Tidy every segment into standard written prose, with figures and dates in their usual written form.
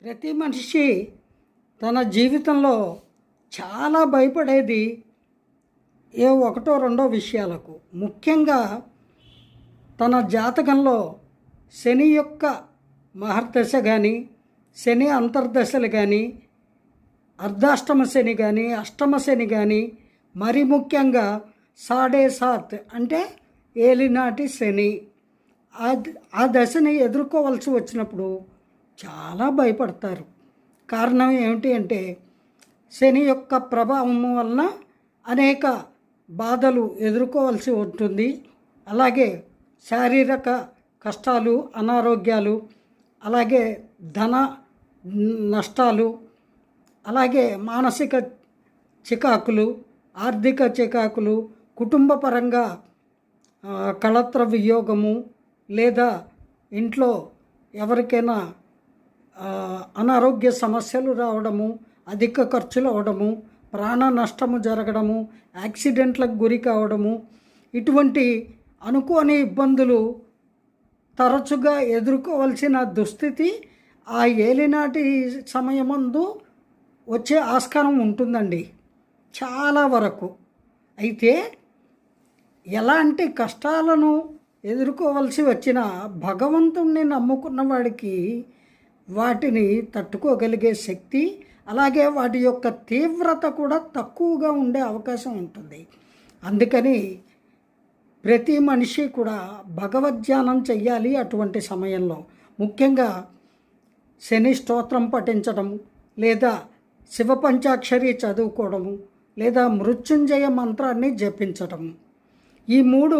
ప్రతి మనిషి తన జీవితంలో చాలా భయపడేది ఒకటో రెండో విషయాలకు. ముఖ్యంగా తన జాతకంలో శని యొక్క మహర్దశ కానీ, శని అంతర్దశలు కానీ, అర్ధాష్టమ శని కానీ, అష్టమ శని కానీ, మరి ముఖ్యంగా సాడే సాత్ అంటే ఏలినాటి శని ఆ దశని ఎదుర్కోవాల్సి వచ్చినప్పుడు చాలా భయపడతారు. కారణం ఏమిటి అంటే శని యొక్క ప్రభావం వలన అనేక బాధలు ఎదుర్కోవాల్సి ఉంటుంది. అలాగే శారీరక కష్టాలు, అనారోగ్యాలు, అలాగే ధన నష్టాలు, అలాగే మానసిక చికాకులు, ఆర్థిక చికాకులు, కుటుంబపరంగా కళత్ర వియోగము, లేదా ఇంట్లో ఎవరికైనా అనారోగ్య సమస్యలు రావడము, అధిక ఖర్చులు అవడము, ప్రాణ నష్టము జరగడము, యాక్సిడెంట్లకు గురి కావడము, ఇటువంటి అనుకోని ఇబ్బందులు తరచుగా ఎదుర్కోవాల్సిన దుస్థితి ఆ ఏలినాటి సమయమందు వచ్చే ఆస్కారం ఉంటుందండి చాలా వరకు. అయితే ఎలాంటి కష్టాలను ఎదుర్కోవాల్సి వచ్చిన భగవంతుణ్ణి నమ్ముకున్న వాడికి వాటిని తట్టుకోగలిగే శక్తి, అలాగే వాటి యొక్క తీవ్రత కూడా తక్కువగా ఉండే అవకాశం ఉంటుంది. అందుకని ప్రతి మనిషి కూడా భగవద్ధ్యానం చెయ్యాలి. అటువంటి సమయంలో ముఖ్యంగా శని స్తోత్రం పఠించడము, లేదా శివ పంచాక్షరి చదువుకోవడము, లేదా మృత్యుంజయ మంత్రాన్ని జపించడము. ఈ మూడు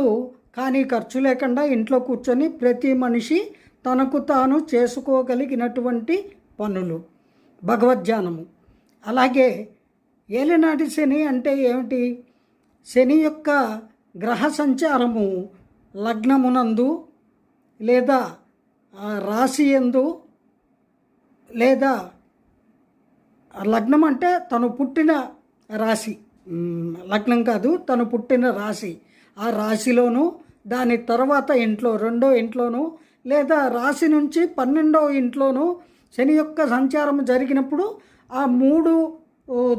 కానీ ఖర్చు లేకుండా ఇంట్లో కూర్చొని ప్రతి మనిషి తనకు తాను చేసుకోగలిగినటువంటి పనులు భగవద్ధ్యానము. అలాగే ఏలినాటి శని అంటే ఏమిటి? శని యొక్క గ్రహ సంచారము లగ్నమునందు, లేదా రాశి యందు, లేదా లగ్నం అంటే తను పుట్టిన రాశి, లగ్నం కాదు, తను పుట్టిన రాశి, ఆ రాశిలోనూ దాని తర్వాత ఇంట్లో రెండో ఇంట్లోనూ, లేదా రాశి నుంచి 12వ ఇంట్లోనూ శని యొక్క సంచారం జరిగినప్పుడు ఆ 3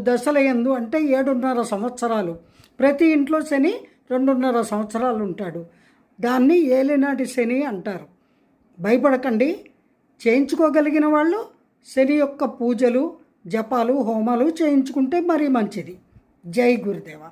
దశల యందు అంటే 7.5 సంవత్సరాలు ప్రతి ఇంట్లో శని 2.5 సంవత్సరాలు ఉంటాడు. దాన్ని ఏలినాటి శని అంటారు. భయపడకండి. చేయించుకోగలిగిన వాళ్ళు శని యొక్క పూజలు, జపాలు, హోమాలు చేయించుకుంటే మరీ మంచిది. జై గురుదేవ.